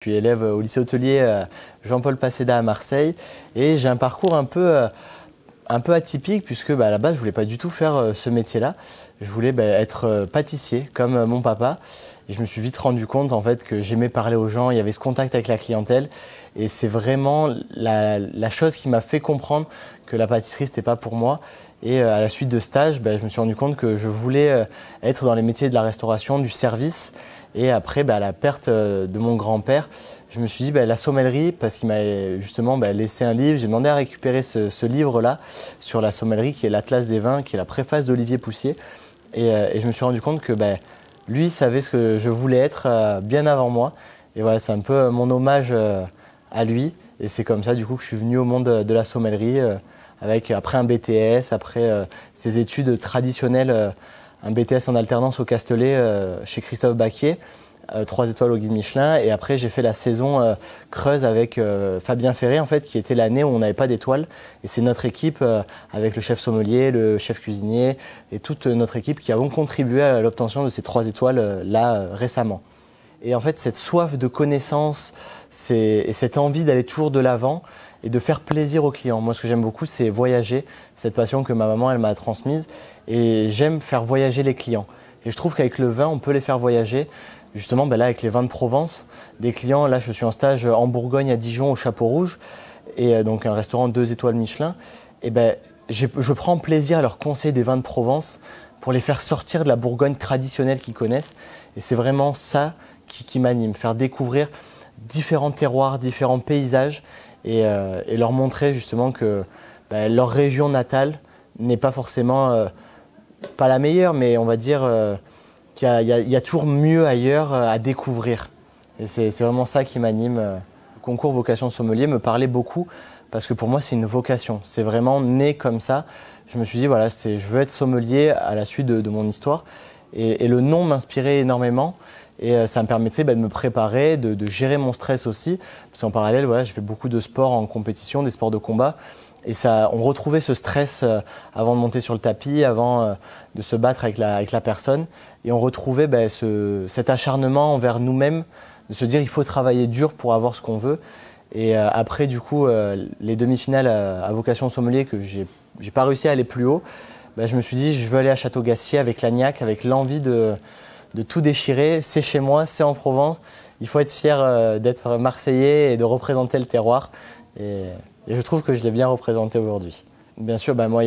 Je suis élève au lycée hôtelier Jean-Paul Passéda à Marseille et j'ai un parcours un peu atypique puisque à la base je voulais pas du tout faire ce métier-là. Je voulais être pâtissier comme mon papa et je me suis vite rendu compte en fait que j'aimais parler aux gens, il y avait ce contact avec la clientèle et c'est vraiment la chose qui m'a fait comprendre que la pâtisserie c'était pas pour moi. Et à la suite de stage, je me suis rendu compte que je voulais être dans les métiers de la restauration, du service. Et après, à la perte de mon grand-père, je me suis dit la sommellerie, parce qu'il m'a justement laissé un livre. J'ai demandé à récupérer ce livre-là sur la sommellerie, qui est l'Atlas des vins, qui est la préface d'Olivier Poussier. Et je me suis rendu compte que lui savait ce que je voulais être bien avant moi. Et voilà, c'est un peu mon hommage à lui. Et c'est comme ça du coup que je suis venu au monde de la sommellerie, avec après un BTS, après ces études traditionnelles. Un BTS en alternance au Castellet chez Christophe Baquier, 3 étoiles au guide Michelin. Et après, j'ai fait la saison creuse avec Fabien Ferré, en fait, qui était l'année où on n'avait pas d'étoiles. Et c'est notre équipe, avec le chef sommelier, le chef cuisinier et toute notre équipe qui avons contribué à l'obtention de ces 3 étoiles là récemment. Et en fait, cette soif de connaissance et cette envie d'aller toujours de l'avant et de faire plaisir aux clients. Moi, ce que j'aime beaucoup, c'est voyager, cette passion que ma maman, elle m'a transmise. Et j'aime faire voyager les clients. Et je trouve qu'avec le vin, on peut les faire voyager. Justement, là, avec les vins de Provence, des clients, là, je suis en stage en Bourgogne, à Dijon, au Chapeau Rouge, et donc un restaurant 2 étoiles Michelin. Et je prends plaisir à leur conseiller des vins de Provence pour les faire sortir de la Bourgogne traditionnelle qu'ils connaissent. Et c'est vraiment ça qui m'anime, faire découvrir différents terroirs, différents paysages, et leur montrer justement que leur région natale n'est pas forcément pas la meilleure, mais on va dire qu'il y a toujours mieux ailleurs à découvrir. Et c'est vraiment ça qui m'anime. Le concours Vocation Sommelier me parlait beaucoup parce que pour moi c'est une vocation. C'est vraiment né comme ça. Je me suis dit voilà, je veux être sommelier à la suite de mon histoire. Et le nom m'inspirait énormément. Et ça me permettrait de me préparer, de gérer mon stress aussi. Parce qu'en parallèle, voilà, j'ai fait beaucoup de sports en compétition, des sports de combat. Et on retrouvait ce stress avant de monter sur le tapis, avant de se battre avec la personne. Et on retrouvait cet acharnement envers nous-mêmes, de se dire il faut travailler dur pour avoir ce qu'on veut. Et après, du coup, les demi-finales à Vocation Sommelier, que j'ai pas réussi à aller plus haut, je me suis dit je veux aller à Château-Gassier avec l'agnac, avec l'envie de tout déchirer. C'est chez moi, c'est en Provence. Il faut être fier d'être marseillais et de représenter le terroir. Et je trouve que je l'ai bien représenté aujourd'hui. Bien sûr, moi,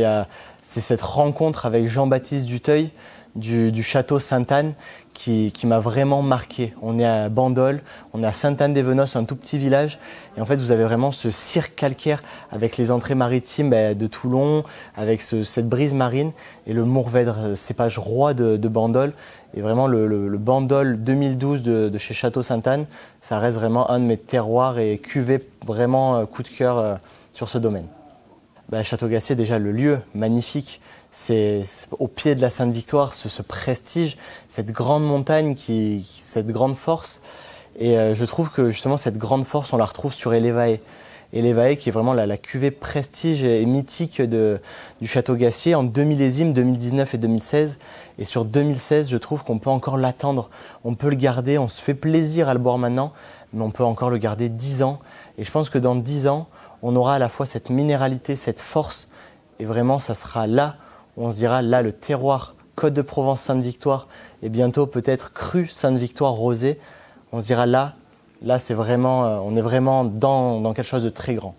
c'est cette rencontre avec Jean-Baptiste Duteuil du château Sainte-Anne qui m'a vraiment marqué. On est à Bandol, on est à Sainte-Anne-des-Venosses, un tout petit village. Et en fait, vous avez vraiment ce cirque calcaire avec les entrées maritimes de Toulon, avec cette brise marine et le Mourvèdre, cépage roi de Bandol. Et vraiment, le Bandol 2012 de chez Château Sainte-Anne, ça reste vraiment un de mes terroirs et cuvées vraiment coup de cœur sur ce domaine. Château-Gassier, déjà le lieu magnifique, c'est au pied de la Sainte-Victoire, ce prestige, cette grande montagne, cette grande force. Et je trouve que justement cette grande force, on la retrouve sur Élévaé. Élévaé qui est vraiment la cuvée prestige et mythique du Château-Gassier en 2 millésimes, 2019 et 2016. Et sur 2016, je trouve qu'on peut encore l'attendre. On peut le garder, on se fait plaisir à le boire maintenant, mais on peut encore le garder 10 ans. Et je pense que dans 10 ans, on aura à la fois cette minéralité, cette force, et vraiment ça sera là où on se dira, là le terroir Côte de Provence Sainte-Victoire, et bientôt peut-être cru Sainte-Victoire rosé, on se dira là c'est vraiment, on est vraiment dans quelque chose de très grand.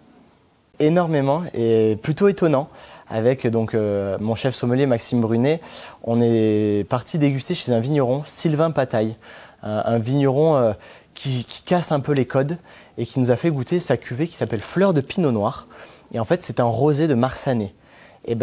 Énormément et plutôt étonnant, avec donc mon chef sommelier Maxime Brunet, on est parti déguster chez un vigneron, Sylvain Pataille, un vigneron qui casse un peu les codes et qui nous a fait goûter sa cuvée qui s'appelle Fleur de Pinot Noir. Et en fait, c'est un rosé de Marsanné. Et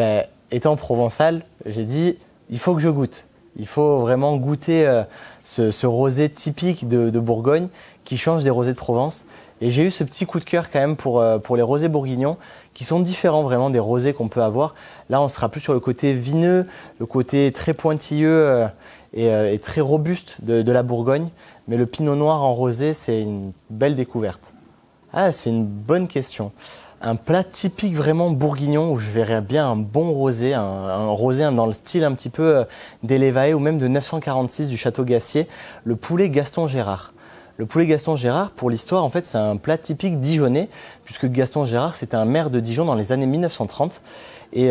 étant provençal, j'ai dit, il faut que je goûte. Il faut vraiment goûter ce rosé typique de Bourgogne qui change des rosés de Provence. Et j'ai eu ce petit coup de cœur quand même pour les rosés bourguignons qui sont différents vraiment des rosés qu'on peut avoir. Là, on sera plus sur le côté vineux, le côté très pointilleux et très robuste de la Bourgogne. Mais le pinot noir en rosé, c'est une belle découverte. Ah, c'est une bonne question. Un plat typique vraiment bourguignon où je verrais bien un bon rosé, un rosé dans le style un petit peu d'Élévaé ou même de 946 du Château Gassier, le poulet Gaston Gérard. Le poulet Gaston Gérard, pour l'histoire, en fait, c'est un plat typique dijonnais, puisque Gaston Gérard, c'était un maire de Dijon dans les années 1930. Et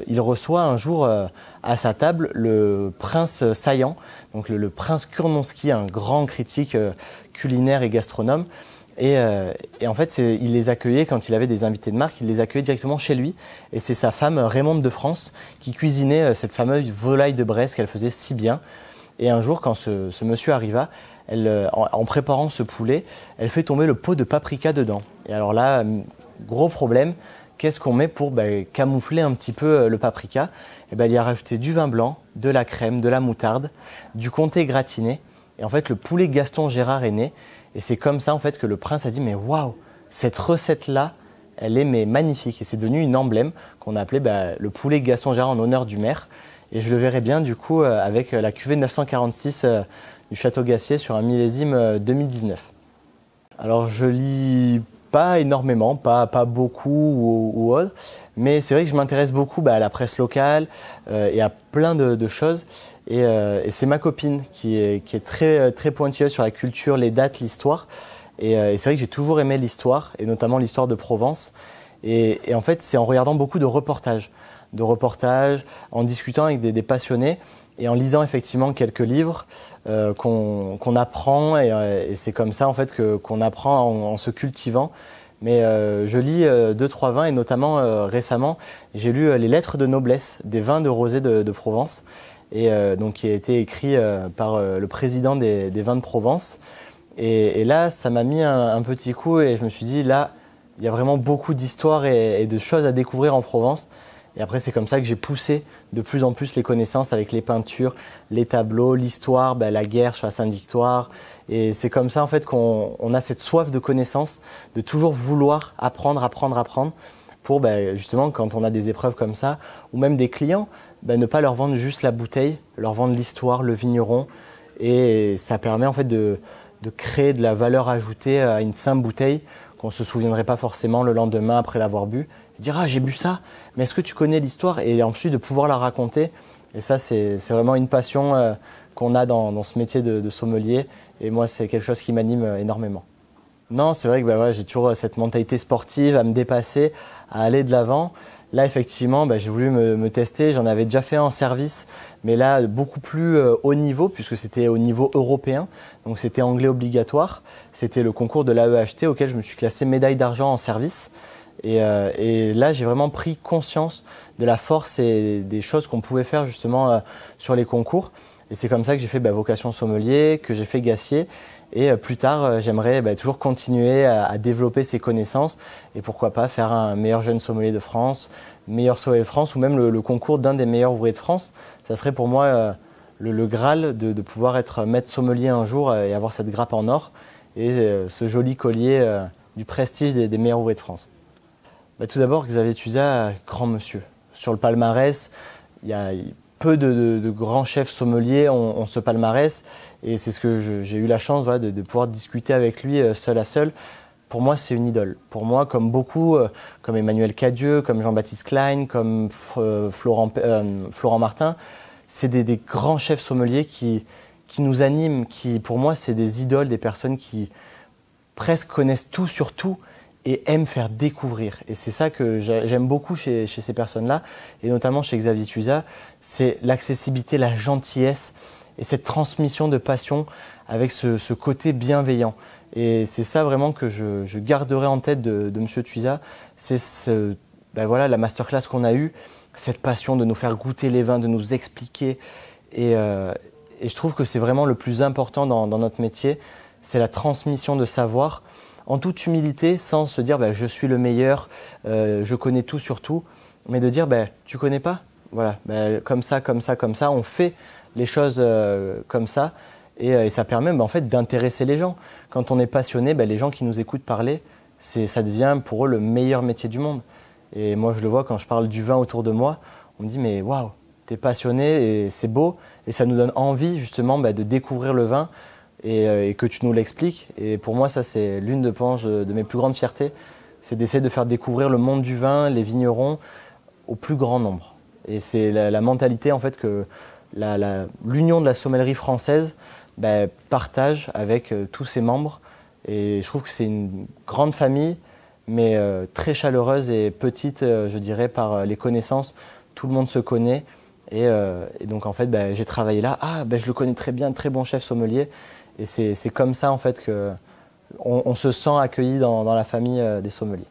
il reçoit un jour à sa table le prince Saillant, donc le prince Kurnonski, un grand critique culinaire et gastronome. Et en fait, il les accueillait, quand il avait des invités de marque, il les accueillait directement chez lui. Et c'est sa femme Raymonde de France qui cuisinait cette fameuse volaille de Bresse qu'elle faisait si bien. Et un jour, quand ce monsieur arriva, en préparant ce poulet, elle fait tomber le pot de paprika dedans. Et alors là, gros problème, qu'est-ce qu'on met pour camoufler un petit peu le paprika? Et il y a rajouté du vin blanc, de la crème, de la moutarde, du comté gratiné. Et en fait, le poulet Gaston Gérard est né. Et c'est comme ça en fait que le prince a dit mais waouh, cette recette-là, elle est magnifique. Et c'est devenu une emblème qu'on a appelé le poulet Gaston Gérard en honneur du maire. Et je le verrai bien du coup avec la cuvée 946 du Château Gassier sur un millésime 2019. Alors je lis pas énormément, pas beaucoup ou autre, mais c'est vrai que je m'intéresse beaucoup à la presse locale et à plein de choses. Et c'est ma copine qui est très pointilleuse sur la culture, les dates, l'histoire. Et c'est vrai que j'ai toujours aimé l'histoire, et notamment l'histoire de Provence. Et en fait, c'est en regardant beaucoup de reportages, en discutant avec des passionnés et en lisant effectivement quelques livres qu'on apprend. Et c'est comme ça en fait qu'on apprend en se cultivant. Mais je lis 2-3 vins et notamment récemment, j'ai lu les lettres de noblesse des vins de rosé de Provence. Et donc qui a été écrit par le président des vins de Provence. Et là, ça m'a mis un petit coup et je me suis dit, là, il y a vraiment beaucoup d'histoires et de choses à découvrir en Provence. Et après, c'est comme ça que j'ai poussé de plus en plus les connaissances avec les peintures, les tableaux, l'histoire, la guerre sur la Sainte-Victoire. Et c'est comme ça, en fait, qu'on a cette soif de connaissances, de toujours vouloir apprendre pour, justement, quand on a des épreuves comme ça, ou même des clients, ne pas leur vendre juste la bouteille, leur vendre l'histoire, le vigneron. Et ça permet, en fait, de créer de la valeur ajoutée à une simple bouteille qu'on ne se souviendrait pas forcément le lendemain après l'avoir bu. Et dire « Ah, j'ai bu ça, mais est-ce que tu connais l'histoire ?» Et ensuite de pouvoir la raconter. Et ça, c'est vraiment une passion qu'on a dans ce métier de sommelier. Et moi, c'est quelque chose qui m'anime énormément. Non, c'est vrai que j'ai toujours cette mentalité sportive à me dépasser, à aller de l'avant. Là, effectivement, j'ai voulu me tester. J'en avais déjà fait en service, mais là, beaucoup plus haut niveau, puisque c'était au niveau européen. Donc, c'était anglais obligatoire. C'était le concours de l'AEHT auquel je me suis classé médaille d'argent en service. Et là, j'ai vraiment pris conscience de la force et des choses qu'on pouvait faire justement sur les concours. Et c'est comme ça que j'ai fait vocation sommelier, que j'ai fait Gassier. Et plus tard, j'aimerais toujours continuer à développer ces connaissances et pourquoi pas faire un meilleur jeune sommelier de France, meilleur sommelier de France ou même le concours d'un des meilleurs ouvriers de France. Ça serait pour moi le Graal de pouvoir être maître sommelier un jour et avoir cette grappe en or et ce joli collier du prestige des meilleurs ouvriers de France. Tout d'abord, Xavier Tuzat, grand monsieur. Sur le palmarès, il y a peu de grands chefs sommeliers ont ce palmarès. Et c'est ce que j'ai eu la chance de pouvoir discuter avec lui seul à seul. Pour moi, c'est une idole. Pour moi, comme beaucoup, comme Emmanuel Cadieux, comme Jean-Baptiste Klein, comme Florent Martin, c'est des grands chefs sommeliers qui nous animent, qui pour moi, c'est des idoles, des personnes qui presque connaissent tout sur tout et aiment faire découvrir. Et c'est ça que j'aime beaucoup chez ces personnes-là, et notamment chez Xavier Tuzat, c'est l'accessibilité, la gentillesse, et cette transmission de passion avec ce côté bienveillant. Et c'est ça vraiment que je garderai en tête de M. Tuzat. C'est la masterclass qu'on a eue, cette passion de nous faire goûter les vins, de nous expliquer. Et je trouve que c'est vraiment le plus important dans notre métier, c'est la transmission de savoir, en toute humilité, sans se dire je suis le meilleur, je connais tout sur tout, mais de dire tu connais pas, voilà, comme ça, on fait les choses comme ça, et ça permet en fait d'intéresser les gens. Quand on est passionné, les gens qui nous écoutent parler, ça devient pour eux le meilleur métier du monde. Et moi je le vois quand je parle du vin autour de moi, on me dit mais waouh, t'es passionné et c'est beau, et ça nous donne envie justement de découvrir le vin et que tu nous l'expliques. Et pour moi ça c'est l'une de mes plus grandes fiertés, c'est d'essayer de faire découvrir le monde du vin, les vignerons au plus grand nombre. Et c'est la mentalité en fait que l'union de la sommellerie française partage avec tous ses membres. Et je trouve que c'est une grande famille, mais très chaleureuse et petite, je dirais, par les connaissances. Tout le monde se connaît. Et donc en fait, j'ai travaillé là. Je le connais très bien, très bon chef sommelier. Et c'est comme ça en fait que on se sent accueilli dans la famille des sommeliers.